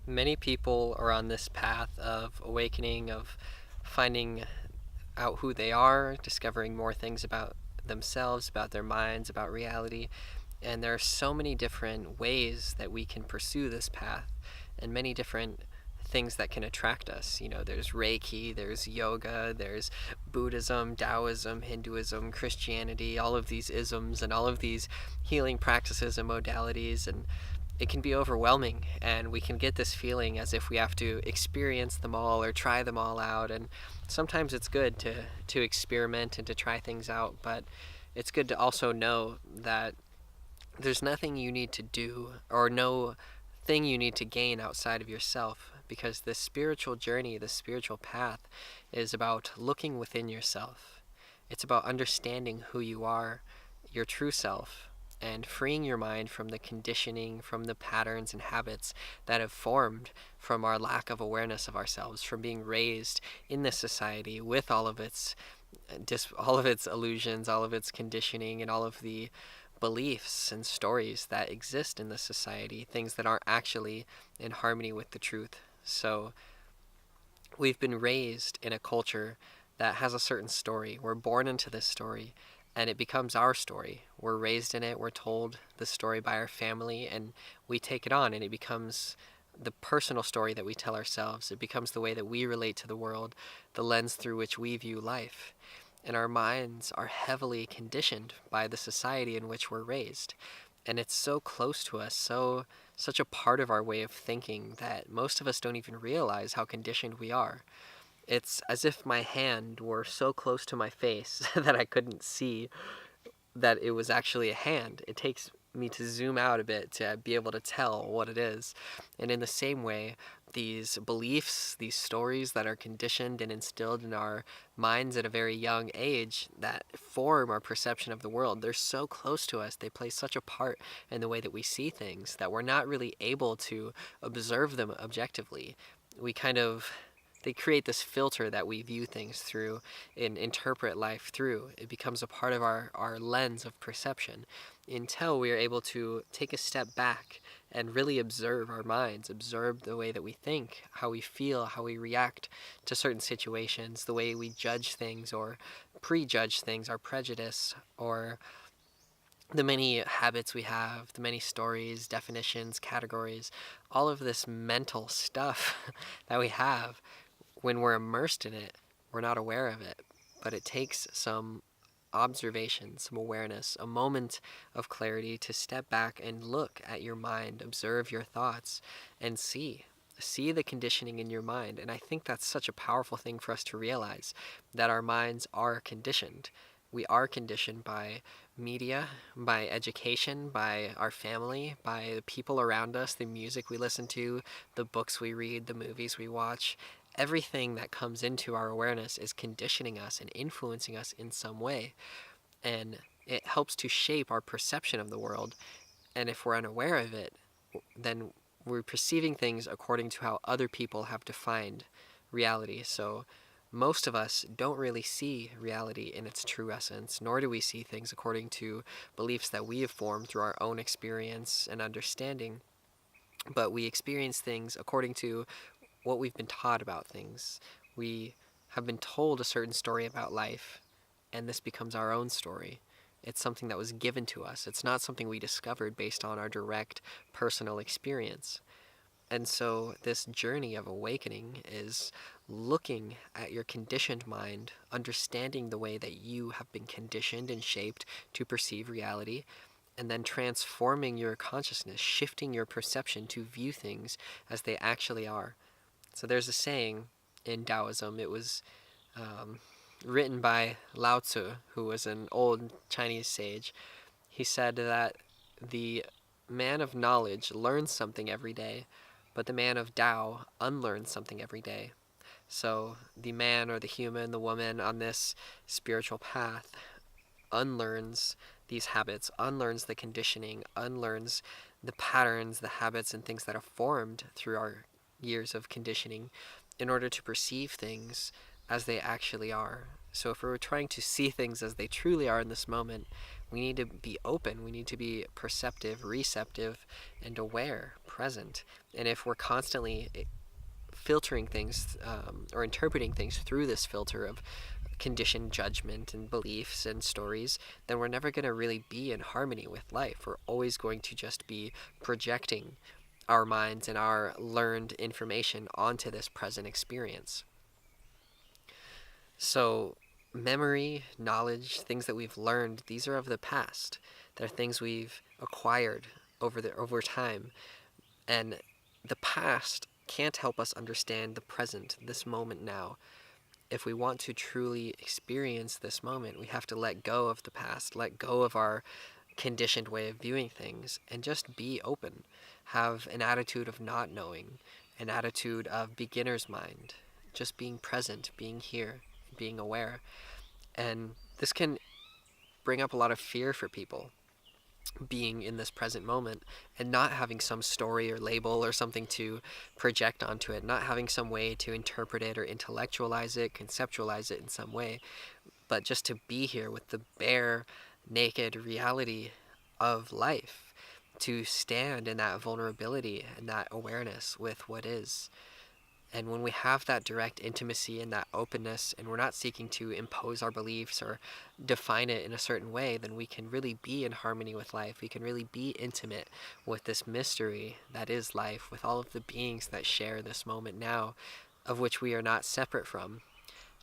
Many people are on this path of awakening, of finding out who they are, discovering more things about themselves, about their minds, about reality. And there are so many different ways that we can pursue this path, and many different things that can attract us. There's Reiki, there's yoga, there's Buddhism, Taoism, Hinduism, Christianity, all of these isms and all of these healing practices and modalities. And it can be overwhelming, and we can get this feeling as if we have to experience them all or try them all out. And sometimes it's good to experiment and to try things out, but it's good to also know that there's nothing you need to do or no thing you need to gain outside of yourself, because the spiritual journey, the spiritual path, is about looking within yourself. It's about understanding who you are, your true self, and freeing your mind from the conditioning, from the patterns and habits that have formed from our lack of awareness of ourselves, from being raised in this society with all of its illusions, all of its conditioning, and all of the beliefs and stories that exist in this society, things that aren't actually in harmony with the truth. So we've been raised in a culture that has a certain story. We're born into this story, and it becomes our story. We're raised in it, we're told the story by our family, and we take it on, and it becomes the personal story that we tell ourselves. It becomes the way that we relate to the world, the lens through which we view life. And our minds are heavily conditioned by the society in which we're raised. And it's so close to us, such a part of our way of thinking, that most of us don't even realize how conditioned we are. It's as if my hand were so close to my face that I couldn't see that it was actually a hand. It takes me to zoom out a bit to be able to tell what it is. And in the same way, these beliefs, these stories that are conditioned and instilled in our minds at a very young age that form our perception of the world, they're so close to us. They play such a part in the way that we see things that we're not really able to observe them objectively. They create this filter that we view things through and interpret life through. It becomes a part of our lens of perception until we are able to take a step back and really observe our minds, observe the way that we think, how we feel, how we react to certain situations, the way we judge things or prejudge things, our prejudice, or the many habits we have, the many stories, definitions, categories, all of this mental stuff that we have. When we're immersed in it, we're not aware of it, but it takes some observation, some awareness, a moment of clarity to step back and look at your mind, observe your thoughts, and see the conditioning in your mind. And I think that's such a powerful thing for us to realize, that our minds are conditioned. We are conditioned by media, by education, by our family, by the people around us, the music we listen to, the books we read, the movies we watch. Everything that comes into our awareness is conditioning us and influencing us in some way. And it helps to shape our perception of the world. And if we're unaware of it, then we're perceiving things according to how other people have defined reality. So most of us don't really see reality in its true essence, nor do we see things according to beliefs that we have formed through our own experience and understanding. But we experience things according to what we've been taught about things. We have been told a certain story about life, and this becomes our own story. It's something that was given to us. It's not something we discovered based on our direct personal experience. And so this journey of awakening is looking at your conditioned mind, understanding the way that you have been conditioned and shaped to perceive reality, and then transforming your consciousness, shifting your perception to view things as they actually are. So there's a saying in Taoism. It was written by Lao Tzu, who was an old Chinese sage. He said that the man of knowledge learns something every day, but the man of Tao unlearns something every day. So the man or the human, the woman on this spiritual path unlearns these habits, unlearns the conditioning, unlearns the patterns, the habits, and things that are formed through our years of conditioning in order to perceive things as they actually are. So if we were trying to see things as they truly are in this moment, We need to be open. We need to be perceptive, receptive, and aware, present. And if we're constantly filtering things or interpreting things through this filter of conditioned judgment and beliefs and stories, then we're never going to really be in harmony with life. We're always going to just be projecting our minds and our learned information onto this present experience. So, memory, knowledge, things that we've learned, these are of the past. They're things we've acquired over time. And the past can't help us understand the present, this moment now. If we want to truly experience this moment, we have to let go of the past, let go of our conditioned way of viewing things, and just be open. Have an attitude of not knowing, an attitude of beginner's mind, just being present, being here, being aware. And this can bring up a lot of fear for people, being in this present moment and not having some story or label or something to project onto it, not having some way to interpret it or intellectualize it, conceptualize it in some way, but just to be here with the bare, naked reality of life, to stand in that vulnerability and that awareness with what is. And when we have that direct intimacy and that openness, and we're not seeking to impose our beliefs or define it in a certain way, then we can really be in harmony with life. We can really be intimate with this mystery that is life, with all of the beings that share this moment now, of which we are not separate from.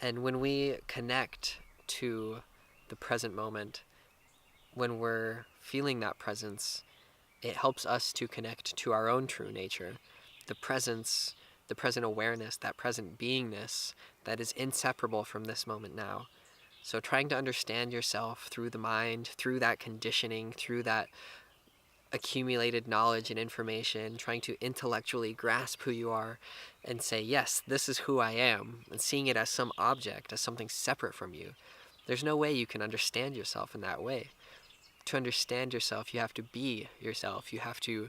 And when we connect to the present moment, when we're feeling that presence, it helps us to connect to our own true nature, the presence, the present awareness, that present beingness that is inseparable from this moment now. So trying to understand yourself through the mind, through that conditioning, through that accumulated knowledge and information, trying to intellectually grasp who you are and say, yes, this is who I am, and seeing it as some object, as something separate from you. There's no way you can understand yourself in that way. To understand yourself, you have to be yourself. You have to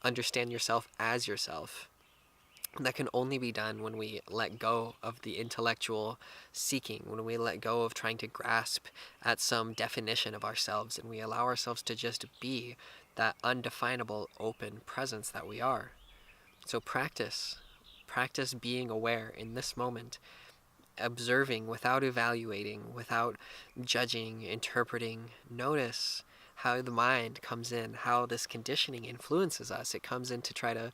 understand yourself as yourself. And that can only be done when we let go of the intellectual seeking, when we let go of trying to grasp at some definition of ourselves, and we allow ourselves to just be that undefinable, open presence that we are. So practice being aware in this moment, observing without evaluating, without judging, interpreting. Notice how the mind comes in, how this conditioning influences us. It comes in to try to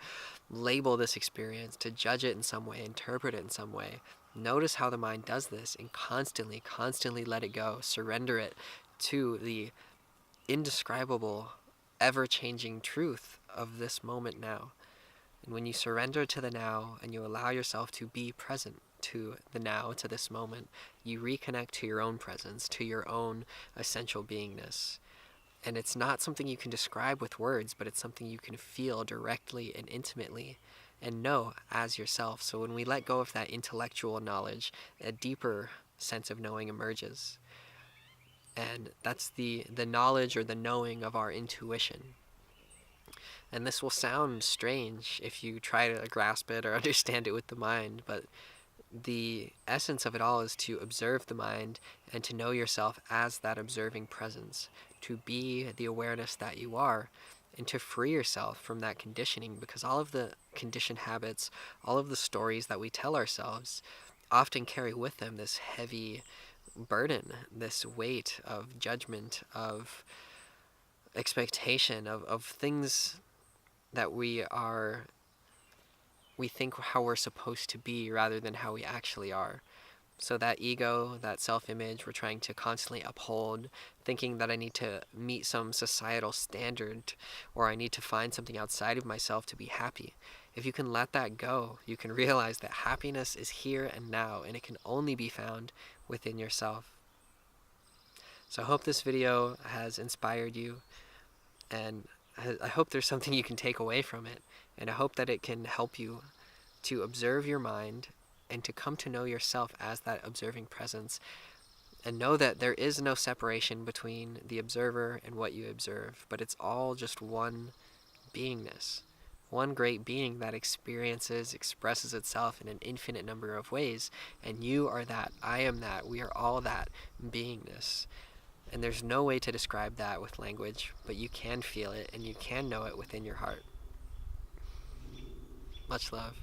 label this experience, to judge it in some way, interpret it in some way. Notice how the mind does this, and constantly let it go. Surrender it to the indescribable, ever-changing truth of this moment now. And when you surrender to the now and you allow yourself to be present to the now, to this moment, you reconnect to your own presence, to your own essential beingness. And it's not something you can describe with words, but it's something you can feel directly and intimately and know as yourself. So when we let go of that intellectual knowledge, a deeper sense of knowing emerges. And that's the knowledge or the knowing of our intuition. And this will sound strange if you try to grasp it or understand it with the mind, but the essence of it all is to observe the mind and to know yourself as that observing presence, to be the awareness that you are, and to free yourself from that conditioning, because all of the conditioned habits, all of the stories that we tell ourselves often carry with them this heavy burden, this weight of judgment, of expectation, of things that we think how we're supposed to be rather than how we actually are. So that ego, that self-image, we're trying to constantly uphold, thinking that I need to meet some societal standard or I need to find something outside of myself to be happy. If you can let that go, you can realize that happiness is here and now, and it can only be found within yourself. So I hope this video has inspired you, and I hope there's something you can take away from it, and I hope that it can help you to observe your mind and to come to know yourself as that observing presence, and know that there is no separation between the observer and what you observe, but it's all just one beingness, one great being that expresses itself in an infinite number of ways, and you are that, I am that, we are all that beingness. And there's no way to describe that with language, but you can feel it and you can know it within your heart. Much love.